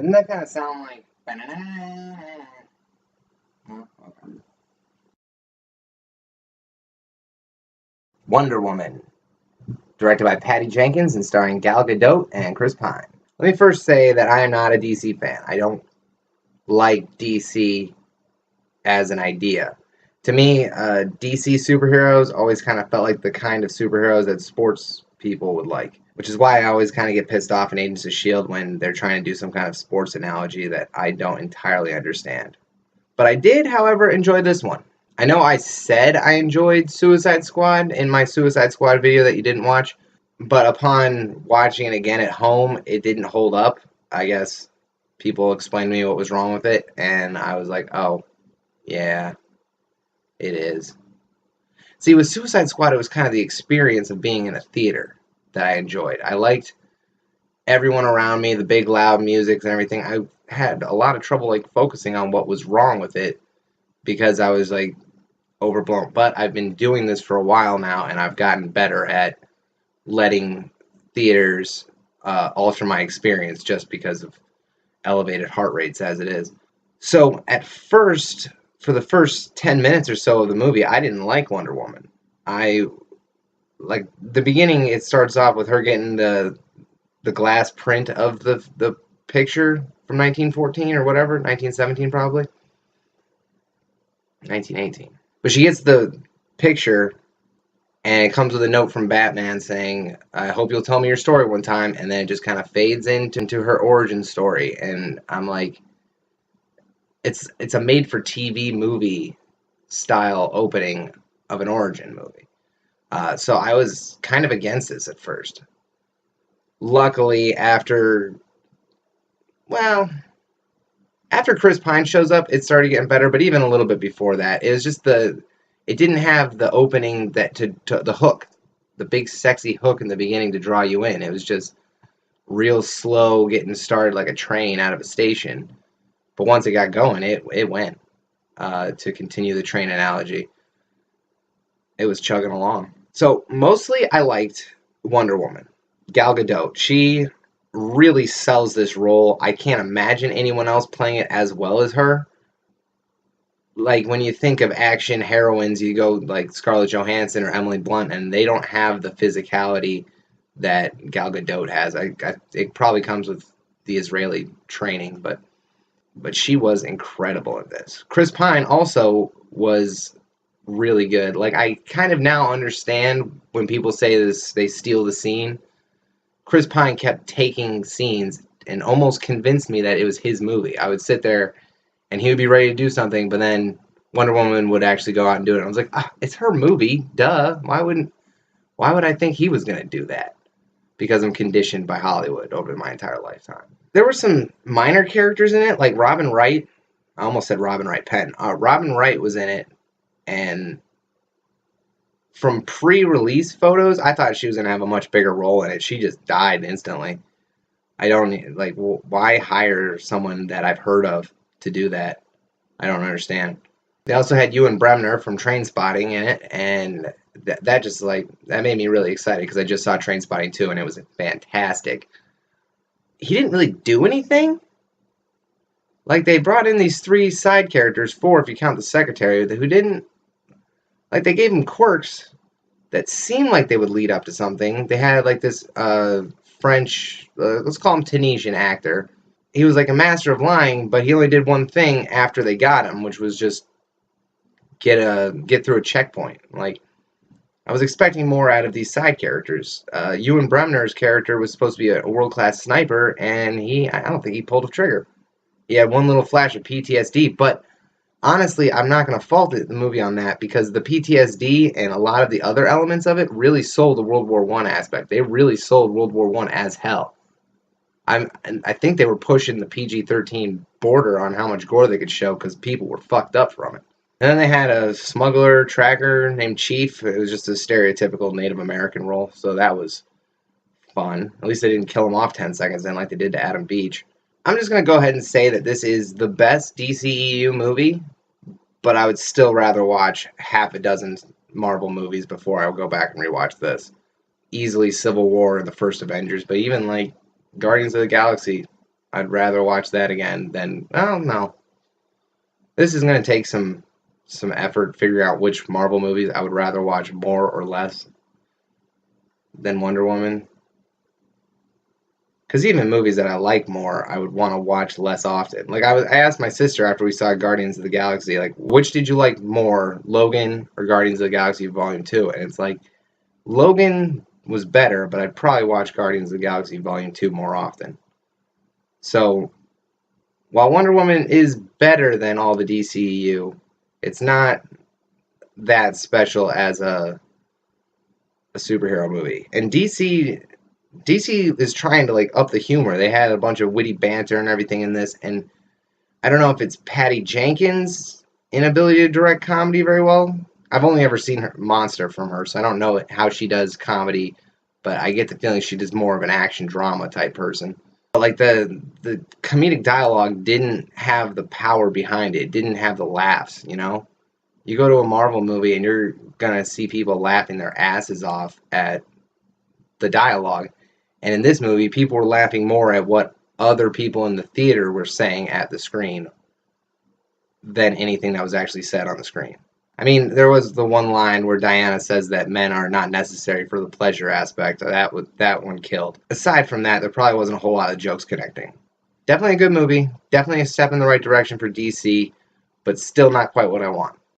Doesn't that kind of sound like... Oh, okay. Wonder Woman, directed by Patty Jenkins and starring Gal Gadot and Chris Pine. Let me first say that I am not a DC fan. I don't like DC as an idea. To me, DC superheroes always kind of felt like the kind of superheroes that sports people would like, which is why I always kind of get pissed off in Agents of S.H.I.E.L.D. when they're trying to do some kind of sports analogy that I don't entirely understand. But I did, however, enjoy this one. I know I said I enjoyed Suicide Squad in my Suicide Squad video that you didn't watch, but upon watching it again at home, it didn't hold up. I guess people explained to me what was wrong with it, and I was like, oh, yeah, it is. See, with Suicide Squad, it was kind of the experience of being in a theater that I enjoyed. I liked everyone around me, the big loud music and everything. I had a lot of trouble like focusing on what was wrong with it because I was like overblown. But I've been doing this for a while now, and I've gotten better at letting theaters alter my experience just because of elevated heart rates as it is. So at first, for the first 10 minutes or so of the movie, I didn't like Wonder Woman. I like the beginning. It starts off with her getting the glass print of the picture from 1914 or whatever, 1917 probably, 1918. But she gets the picture, and it comes with a note from Batman saying, "I hope you'll tell me your story one time," and then it just kind of fades into her origin story, and I'm like, it's a made-for-TV movie style opening of an origin movie. So I was kind of against this at first. Luckily, after Chris Pine shows up, it started getting better. But even a little bit before that, it was just it didn't have the opening that to the hook, the big sexy hook in the beginning to draw you in. It was just real slow getting started like a train out of a station. But once it got going, it went. To continue the train analogy, it was chugging along. So mostly I liked Wonder Woman. Gal Gadot, she really sells this role. I can't imagine anyone else playing it as well as her. Like when you think of action heroines, you go like Scarlett Johansson or Emily Blunt, and they don't have the physicality that Gal Gadot has. It probably comes with the Israeli training, but she was incredible at this. Chris Pine also was really good. Like I kind of now understand when people say this, they steal the scene. Chris Pine kept taking scenes and almost convinced me that it was his movie. I would sit there and he would be ready to do something, but then Wonder Woman would actually go out and do it. I was like, it's her movie, duh. Why would I think he was going to do that? Because I'm conditioned by Hollywood over my entire lifetime. There were some minor characters in it, like Robin Wright. I almost said Robin Wright Penn. Robin Wright was in it, and from pre-release photos, I thought she was going to have a much bigger role in it. She just died instantly. I don't, like, why hire someone that I've heard of to do that? I don't understand. They also had Ewan Bremner from Trainspotting in it, and that just, like, that made me really excited because I just saw Trainspotting 2, and it was fantastic. He didn't really do anything. Like, they brought in these 3 side characters, 4 if you count the secretary, who didn't, like, they gave him quirks that seemed like they would lead up to something. They had, like, this French, let's call him Tunisian actor. He was, like, a master of lying, but he only did one thing after they got him, which was just get through a checkpoint. Like, I was expecting more out of these side characters. Ewan Bremner's character was supposed to be a world-class sniper, and I don't think he pulled a trigger. He had one little flash of PTSD, but honestly, I'm not going to fault the movie on that because the PTSD and a lot of the other elements of it really sold the World War I aspect. They really sold World War I as hell. I think they were pushing the PG-13 border on how much gore they could show because people were fucked up from it. And then they had a smuggler tracker named Chief. It was just a stereotypical Native American role, so that was fun. At least they didn't kill him off 10 seconds in like they did to Adam Beach. I'm just going to go ahead and say that this is the best DCEU movie, but I would still rather watch half a dozen Marvel movies before I would go back and rewatch this. Easily Civil War and the first Avengers, but even like Guardians of the Galaxy, I'd rather watch that again than, oh no. This is going to take some effort figuring out which Marvel movies I would rather watch more or less than Wonder Woman. Because even movies that I like more, I would want to watch less often. Like I asked my sister after we saw Guardians of the Galaxy, like, which did you like more, Logan or Guardians of the Galaxy Volume 2? And it's like, Logan was better, but I'd probably watch Guardians of the Galaxy Volume 2 more often. So, while Wonder Woman is better than all the DCEU, it's not that special as a superhero movie. And DC is trying to like up the humor. They had a bunch of witty banter and everything in this, and I don't know if it's Patty Jenkins' inability to direct comedy very well. I've only ever seen her Monster from her, so I don't know how she does comedy, but I get the feeling she does more of an action drama type person. But like the comedic dialogue didn't have the power behind it. It didn't have the laughs, you know? You go to a Marvel movie and you're gonna see people laughing their asses off at the dialogue. And in this movie, people were laughing more at what other people in the theater were saying at the screen than anything that was actually said on the screen. I mean, there was the one line where Diana says that men are not necessary for the pleasure aspect. That one killed. Aside from that, there probably wasn't a whole lot of jokes connecting. Definitely a good movie. Definitely a step in the right direction for DC, but still not quite what I want.